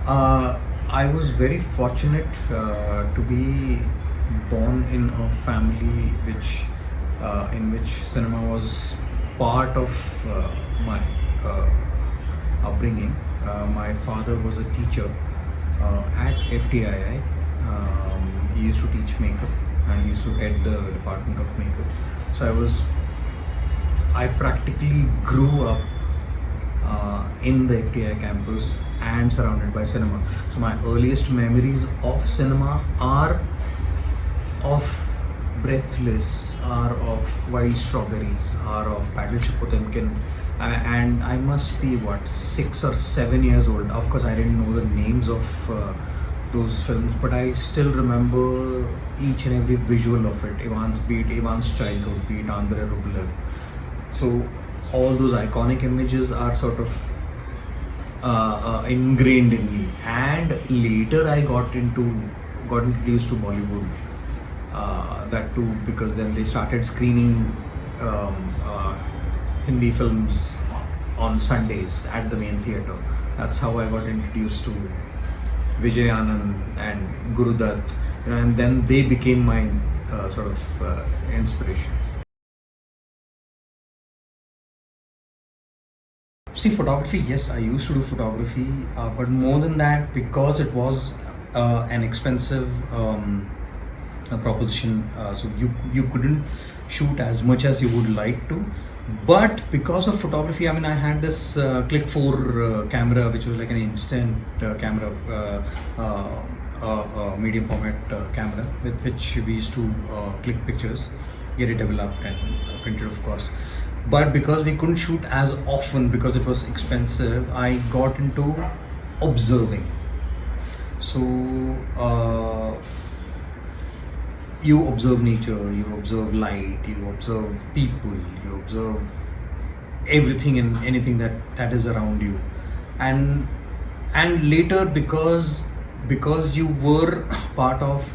I was very fortunate to be born in a family in which cinema was part of my uh, upbringing. My father was a teacher at FTII. He used to teach makeup and he used to head the department of makeup. So I practically grew up in the FTI campus and surrounded by cinema. So my earliest memories of cinema are of Breathless, are of Wild Strawberries, are of Battleship Potemkin, and I must be what 6 or 7 years old. Of course, I didn't know the names of those films, but I still remember each and every visual of it. Ivan's childhood, be it Andrei Rublev. So all those iconic images are sort of ingrained in me. And later I got introduced to Bollywood. That too because then they started screening Hindi films on Sundays at the main theatre. That's how I got introduced to Vijay Anand and Guru Dutt, and then they became my sort of inspirations. See, photography, yes, I used to do photography, but more than that, because it was an expensive proposition, so you couldn't shoot as much as you would like to. But because of photography, I mean, I had this Click 4 camera, which was like an instant camera, medium format camera, with which we used to click pictures, get it developed and printed, of course. But because we couldn't shoot as often because it was expensive, I got into observing. So you observe nature, you observe light, you observe people, you observe everything and anything that is around you. And later, because you were part of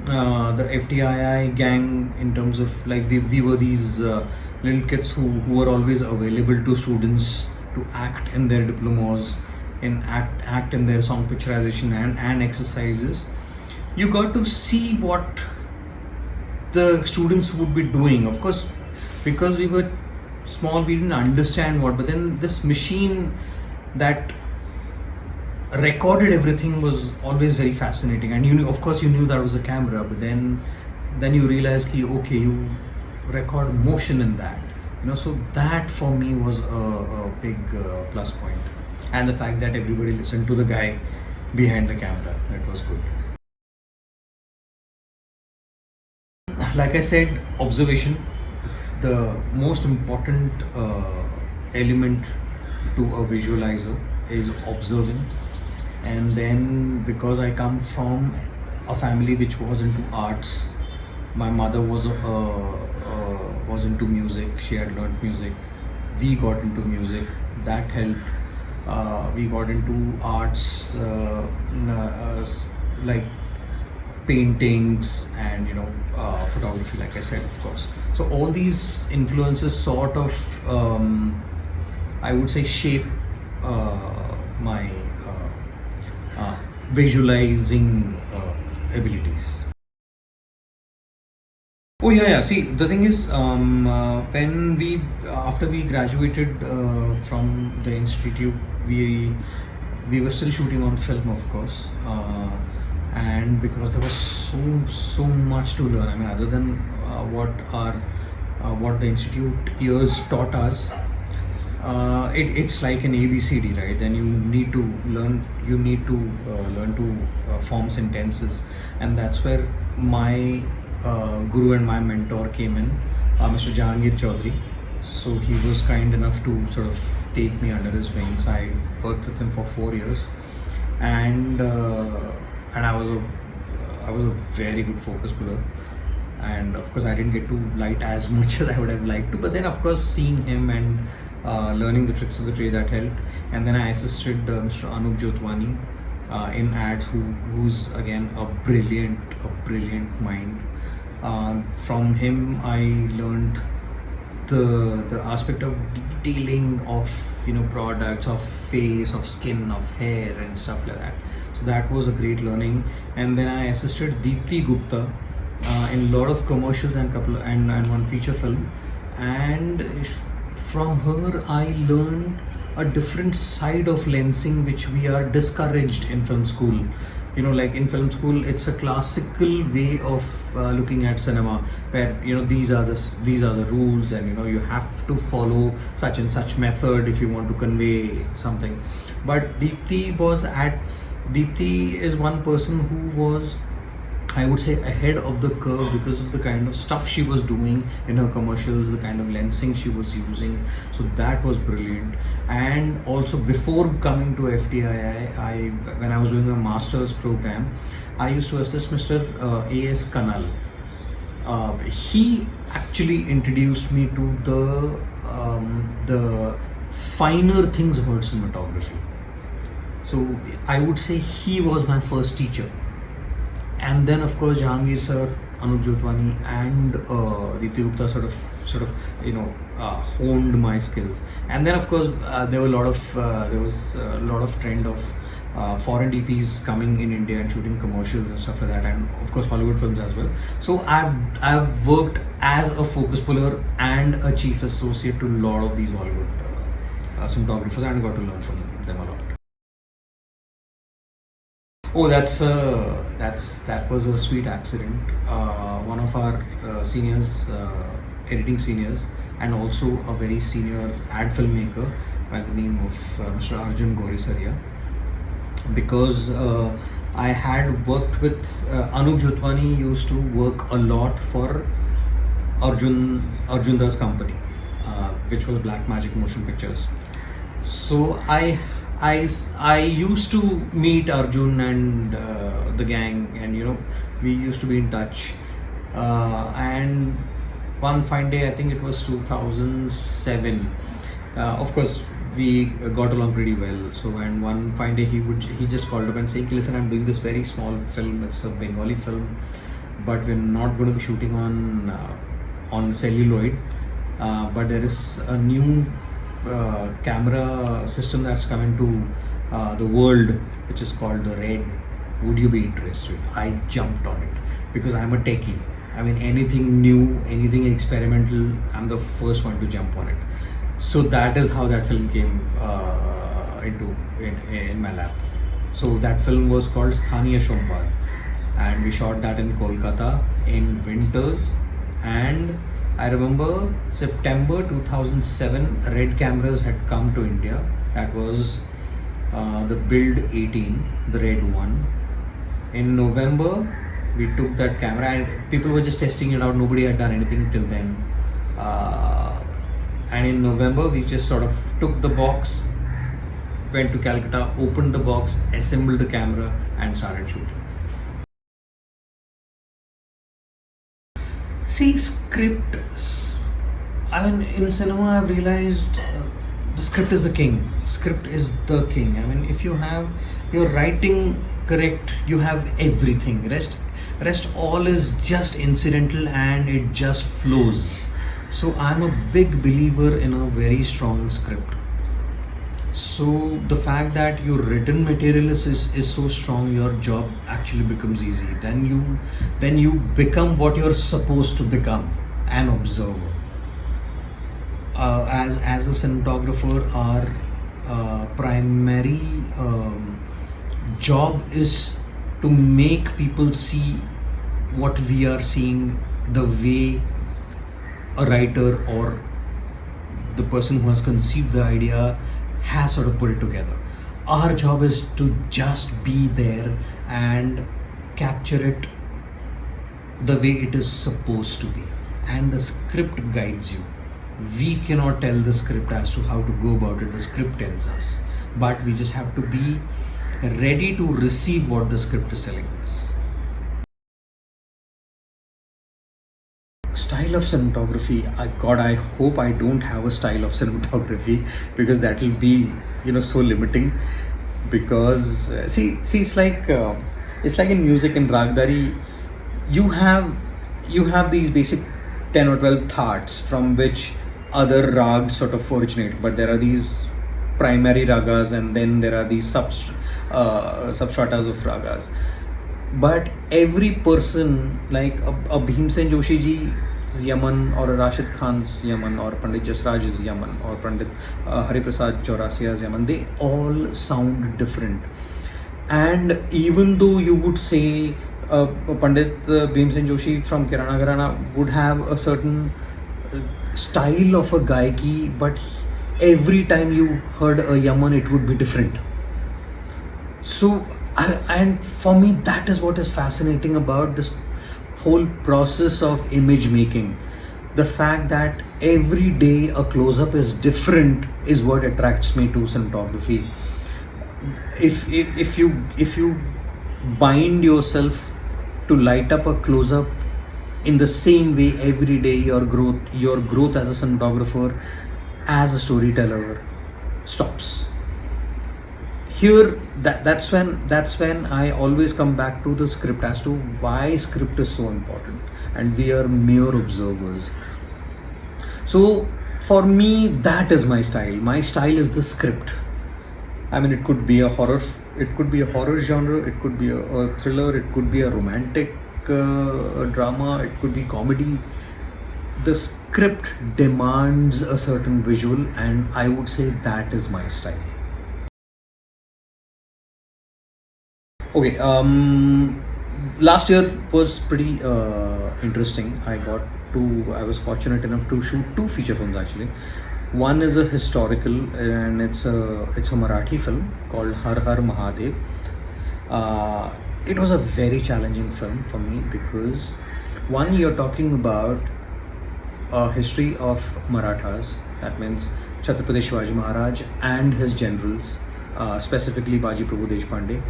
the FTII gang, in terms of like we were these little kids who were always available to students to act in their diplomas, in act in their song picturization and exercises. You got to see what the students would be doing. Of course, because we were small, we didn't understand what, but then this machine that recorded everything was always very fascinating. And of course, you knew that was a camera, but then you realize ki, okay, you record motion in that, so that for me was a big plus point. And the fact that everybody listened to the guy behind the camera, that was good. Like I said, observation, the most important element to a visualizer is observing. And then, because I come from a family which was into arts, my mother was into music. She had learned music. We got into music. That helped. We got into arts, like paintings and photography, like I said, of course. So all these influences sort of, I would say, shape my visualizing abilities. Oh yeah. See, the thing is, when after we graduated from the institute, we were still shooting on film, of course, and because there was so much to learn. I mean, other than what the institute years taught us, it's like an ABCD, right? Then you need to learn. You need to learn to form sentences, and that's where my guru and my mentor came in, Mr. Jahangir Chaudhary. So he was kind enough to sort of take me under his wings. I worked with him for 4 years, and I was a very good focus puller. And of course, I didn't get to light as much as I would have liked to. But then, of course, seeing him and learning the tricks of the trade, that helped. And then I assisted Mr. Anup Jotwani in ads, who's again a brilliant mind. From him, I learned the aspect of detailing of products, of face, of skin, of hair and stuff like that. So that was a great learning. And then I assisted Deepti Gupta in a lot of commercials and one feature film. And from her I learned a different side of lensing which we are discouraged in film school. Like in film school, it's a classical way of looking at cinema, where these are the rules, and you have to follow such and such method if you want to convey something. But Deepti is one person who was, I would say, ahead of the curve because of the kind of stuff she was doing in her commercials, the kind of lensing she was using. So that was brilliant. And also, before coming to FTII, when I was doing a master's program, I used to assist Mr. A.S. Kanal. He actually introduced me to the finer things about cinematography. So I would say he was my first teacher. And then of course Jahangir sir, Anup Jotwani and Deepti Gupta sort of honed my skills. And then of course there was a lot of trend of foreign DPs coming in India and shooting commercials and stuff like that, and of course Hollywood films as well. So I've worked as a focus puller and a chief associate to a lot of these Hollywood cinematographers, and got to learn from them a lot. Oh, that was a sweet accident. One of our seniors, editing seniors, and also a very senior ad filmmaker by the name of Mr. Arjun Gorisaria. Because I had worked with Anup Jotwani, used to work a lot for Arjunda's company, which was Black Magic Motion Pictures. So I used to meet Arjun and the gang, and we used to be in touch. And one fine day, I think it was 2007. Of course, we got along pretty well. So, and one fine day, he just called up and said, "Listen, I'm doing this very small film. It's a Bengali film, but we're not going to be shooting on celluloid. But there is a new camera system that's coming to the world, which is called the Red. Would you be interested?" I jumped on it because I'm a techie. I mean, anything new, anything experimental, I'm the first one to jump on it. So that is how that film came in my lap. So that film was called Sthaniya Shombad, and we shot that in Kolkata in winters. And I remember September 2007, Red cameras had come to India. That was the Build 18, the Red one. In November, we took that camera, and people were just testing it out. Nobody had done anything till then. And in November, we just sort of took the box, went to Calcutta, opened the box, assembled the camera, and started shooting. See, script. I mean, in cinema, I've realized the script is the king. Script is the king. I mean, if you have your writing correct, you have everything. Rest all is just incidental, and it just flows. So I'm a big believer in a very strong script. So the fact that your written material is so strong, your job actually becomes easy. Then you become what you're supposed to become, an observer. As a cinematographer, our primary job is to make people see what we are seeing, the way a writer or the person who has conceived the idea has sort of put it together. Our job is to just be there and capture it the way it is supposed to be, and the script guides you. We cannot tell the script as to how to go about it. The script tells us, but we just have to be ready to receive what the script is telling us. Style of cinematography, I hope I don't have a style of cinematography, because that will be so limiting. Because see it's like in music and ragdari, you have these basic 10 or 12 thoughts from which other rags sort of originate, but there are these primary ragas and then there are these substratas of ragas. But every person, like a Bhimsen Joshi ji's Yaman, or a Rashid Khan's Yaman, or Pandit Jasraj's Yaman, or Pandit Hariprasad Chaurasia's Yaman, they all sound different. And even though you would say Pandit Bhimsen Joshi from Kirana Gharana would have a certain style of a gaiki, but every time you heard a Yaman, it would be different. So, and for me, that is what is fascinating about this whole process of image making. The fact that every day a close-up is different is what attracts me to cinematography. If you bind yourself to light up a close-up in the same way every day, your growth as a cinematographer, as a storyteller, stops. Here, that's when I always come back to the script as to why script is so important, and we are mere observers. So for me, that is my style. My style is the script. I mean, it could be a horror genre, it could be a thriller, it could be a romantic drama, it could be comedy. The script demands a certain visual, and I would say that is my style. Okay, last year was pretty interesting. I was fortunate enough to shoot two feature films actually. One is a historical, and it's a Marathi film called Har Har Mahadev. It was a very challenging film for me because one, you're talking about a history of Marathas. That means Chhatrapati Shivaji Maharaj and his generals, specifically Baji Prabhu Deshpande.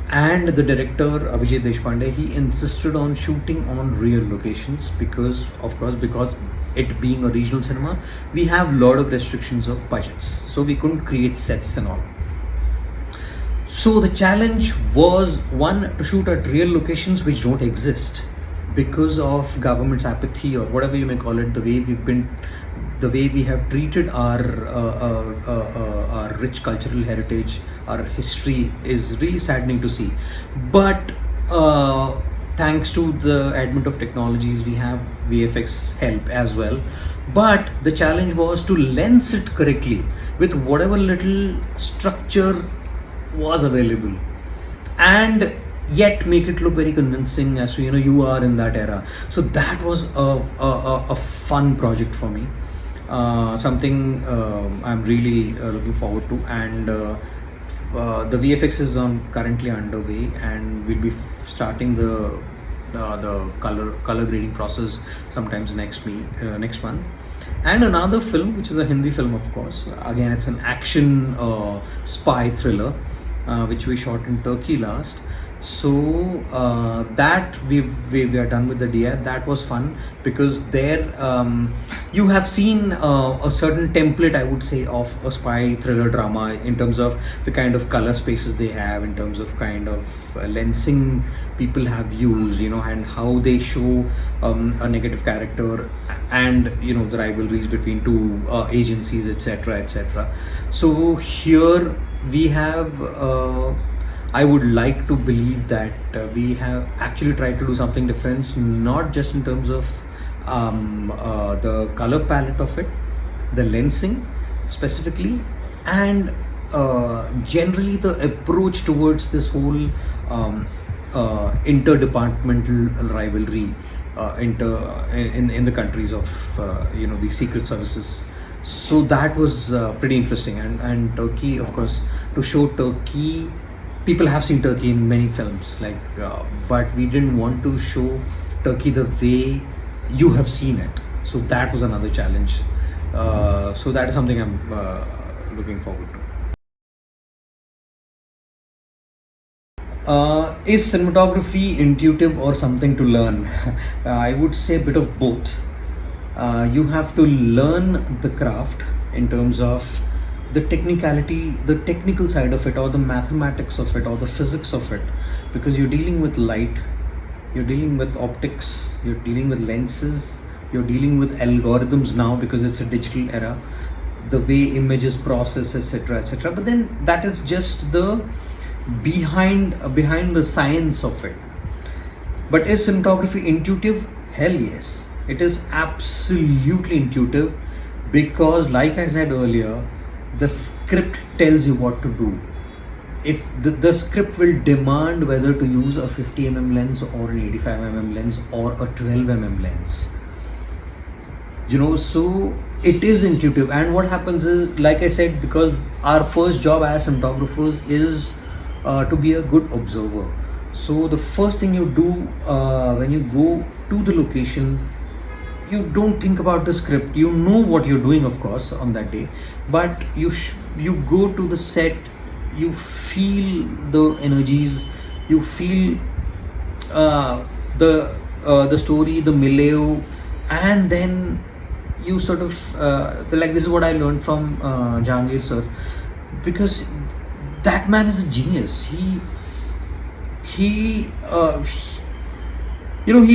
And the director Abhijit Deshpande, he insisted on shooting on real locations because it being a regional cinema, we have a lot of restrictions of budgets, so we couldn't create sets and all. So the challenge was, one, to shoot at real locations which don't exist because of government's apathy, or whatever you may call it, the way we have treated our rich cultural heritage, our history, is really saddening to see. But thanks to the advent of technologies, we have VFX help as well. But the challenge was to lens it correctly with whatever little structure was available, and yet make it look very convincing as to, you are in that era. So that was a fun project for me, something I'm really looking forward to. And the VFX is currently underway, and we'll be starting the color grading process sometimes next month. And another film, which is a Hindi film, of course. Again, it's an action spy thriller, which we shot in Turkey last. So that we are done with the DI. That was fun because there you have seen a certain template, I would say, of a spy thriller drama in terms of the kind of color spaces they have, in terms of kind of lensing people have used, and how they show a negative character, and the rivalries between two agencies, etc., etc. So here we have. I would like to believe that we have actually tried to do something different, not just in terms of the color palette of it, the lensing specifically, and generally the approach towards this whole interdepartmental rivalry in the countries of the secret services. So that was pretty interesting. And Turkey, of course, to show Turkey. People have seen Turkey in many films, but we didn't want to show Turkey the way you have seen it. So that was another challenge. So that is something I'm looking forward to. Is cinematography intuitive or something to learn? I would say a bit of both. You have to learn the craft in terms of the technical side of it, or the mathematics of it, or the physics of it, because you're dealing with light, you're dealing with optics, you're dealing with lenses, you're dealing with algorithms now because it's a digital era, the way images process, etc., etc. But then that is just the behind the science of it. But is cinematography intuitive? Hell yes, it is absolutely intuitive, because like I said earlier, the script tells you what to do. If the script will demand whether to use a 50 mm lens or an 85 mm lens or a 12 mm lens, so it is intuitive. And what happens is, like I said, because our first job as cinematographers is to be a good observer. So the first thing you do when you go to the location, you don't think about the script. You know what you're doing, of course, on that day, but you go to the set, you feel the energies, you feel the story, the milieu, and then you sort of like, this is what I learned from Jahangir sir, because that man is a genius. He he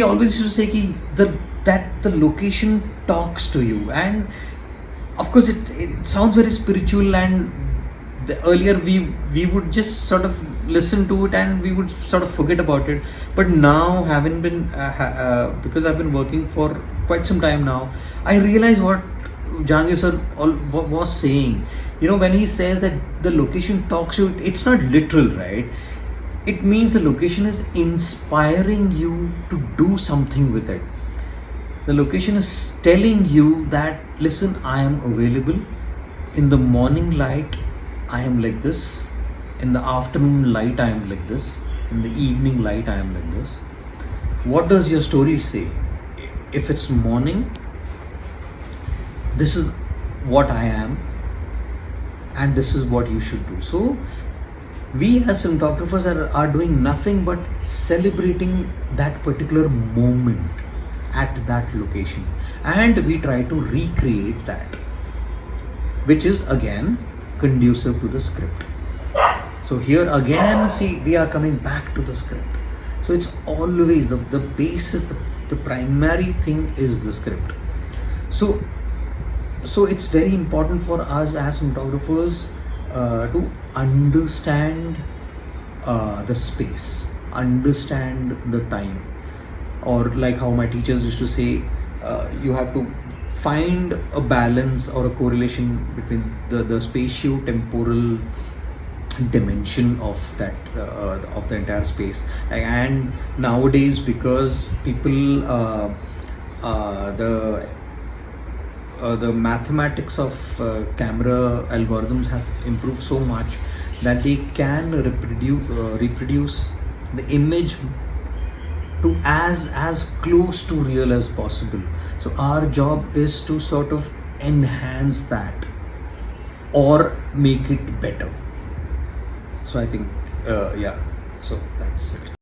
always used to say that the location talks to you. And of course it sounds very spiritual, and earlier we would just sort of listen to it and we would sort of forget about it. But now, having been because I've been working for quite some time now, I realize what Jahangir sir was saying. When he says that the location talks to you, it's not literal, right? It means the location is inspiring you to do something with it. The location is telling you that, listen, I am available. In the morning light, I am like this. In the afternoon light, I am like this. In the evening light, I am like this. What does your story say? If it's morning, this is what I am, and this is what you should do. So we as cinematographers are doing nothing but celebrating that particular moment at that location, and we try to recreate that, which is again conducive to the script. So here again, see, we are coming back to the script. So it's always the basis, the primary thing is the script. So it's very important for us as cinematographers to understand the space, understand the time, or like how my teachers used to say, you have to find a balance or a correlation between the spatio-temporal dimension of that of the entire space. And nowadays, because people the mathematics of camera algorithms have improved so much that they can reproduce the image to as close to real as possible. So our job is to sort of enhance that or make it better. So I think so that's it.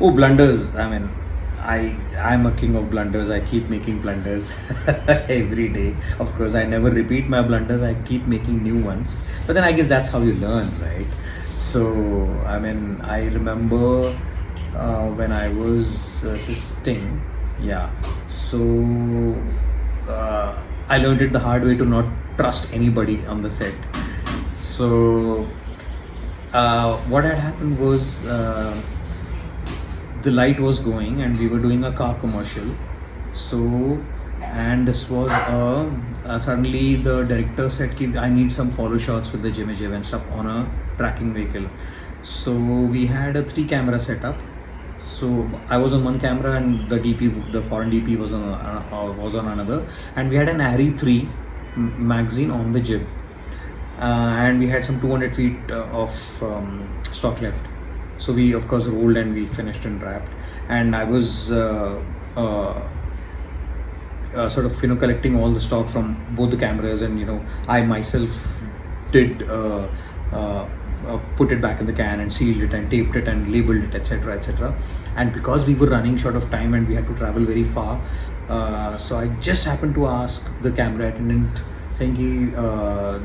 Oh, blunders. I mean, I'm a king of blunders. I keep making blunders every day. Of course, I never repeat my blunders. I keep making new ones. But then I guess that's how you learn, right? So, I mean, I remember when I was assisting, so I learned it the hard way to not trust anybody on the set. So, what had happened was, the light was going and we were doing a car commercial. So, and this was suddenly the director said, I need some follow shots with the image and stuff on a tracking vehicle. So we had a 3-camera setup. So I was on one camera and the DP, the foreign DP was on another, and we had an Arri 3 magazine on the jib, and we had some 200 feet of stock left. So we of course rolled and we finished and wrapped, and I was sort of collecting all the stock from both the cameras, and I myself did put it back in the can and sealed it and taped it and labeled it, etc., etc. And because we were running short of time and we had to travel very far, so I just happened to ask the camera attendant, saying कि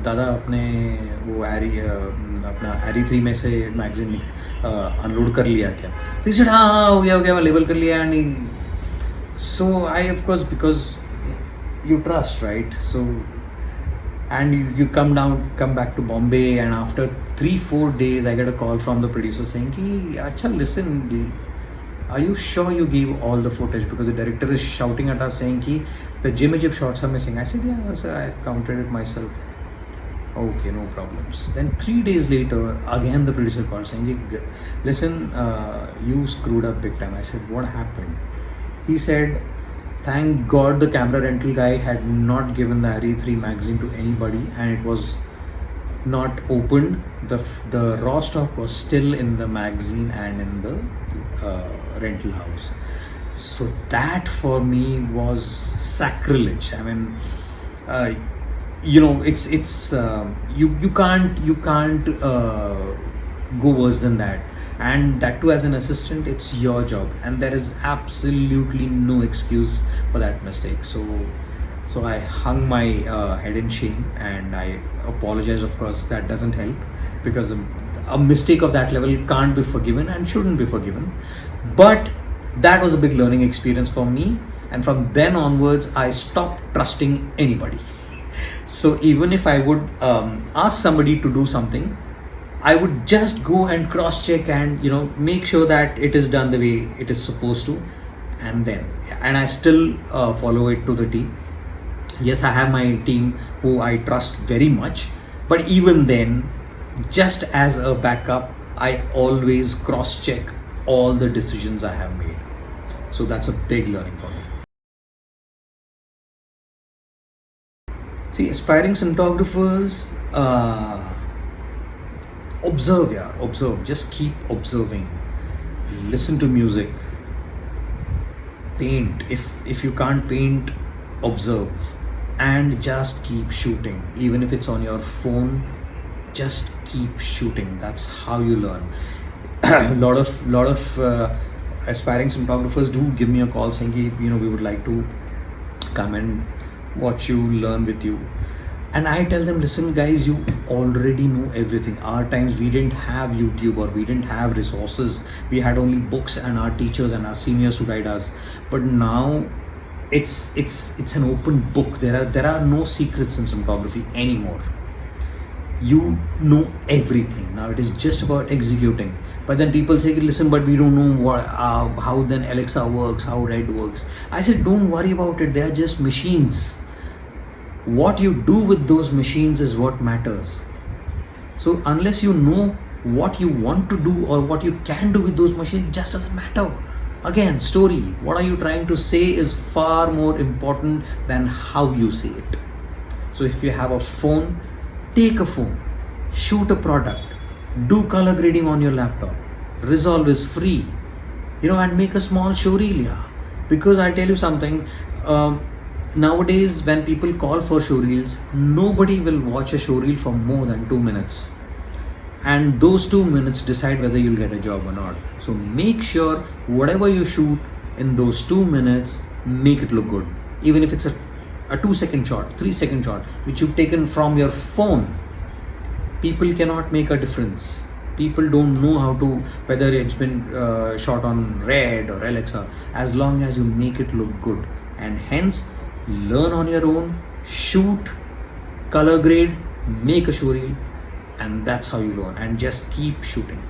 दादा अपने वो अपना एरी 3 में से magazine unload कर लिया क्या? तो he said हाँ हो गया मैं लेबल कर लिया. And so I, of course, because you trust, right? So and you come back to Bombay, and after 3-4 days I get a call from the producer saying ki acha listen, are you sure you gave all the footage, because the director is shouting at us saying ki the Jimmy shots are missing. I said yeah sir, I counted it myself. Okay, no problems. Then 3 days later again the producer called saying listen, you screwed up big time. I said what happened? He said thank God the camera rental guy had not given the Harry 3 magazine to anybody, and it was not opened. The raw stock was still in the magazine and in the rental house. So that for me was sacrilege. I mean, it's you can't go worse than that. And that too as an assistant, it's your job, and there is absolutely no excuse for that mistake. So I hung my head in shame, and I apologize. Of course that doesn't help, because a mistake of that level can't be forgiven and shouldn't be forgiven. But that was a big learning experience for me, and from then onwards I stopped trusting anybody. So even if I would ask somebody to do something, I would just go and cross check and make sure that it is done the way it is supposed to, and I still follow it to the T. Yes, I have my team who I trust very much, but even then, just as a backup, I always cross check all the decisions I have made. So that's a big learning for me. See, aspiring cinematographers, observe, just keep observing, listen to music, paint. If you can't paint, observe, and just keep shooting. Even if it's on your phone, just keep shooting. That's how you learn. lot of aspiring cinematographers do give me a call saying we would like to come and watch you, learn with you. And I tell them, listen guys, you already know everything. Our times we didn't have YouTube, or we didn't have resources. We had only books and our teachers and our seniors to guide us. But now it's an open book. There are no secrets in cinematography anymore. You know everything. Now it is just about executing. But then people say, listen, but we don't know how then Alexa works, how Red works. I said, don't worry about it. They are just machines. What you do with those machines is what matters. So unless you know what you want to do or what you can do with those machines, it just doesn't matter. Again, story. What are you trying to say is far more important than how you say it. So if you have a phone, take a phone, shoot a product, do color grading on your laptop. Resolve is free, and make a small showreel. Yeah. Because I'll tell you something. Nowadays, when people call for showreels, nobody will watch a showreel for more than 2 minutes. And those 2 minutes decide whether you'll get a job or not. So make sure whatever you shoot in those 2 minutes, make it look good. Even if it's a 2-second shot, 3-second shot, which you've taken from your phone, people cannot make a difference. People don't know how to, whether it's been shot on Red or Alexa, as long as you make it look good. And hence, learn on your own, shoot, color grade, make a showreel, and that's how you learn. And just keep shooting.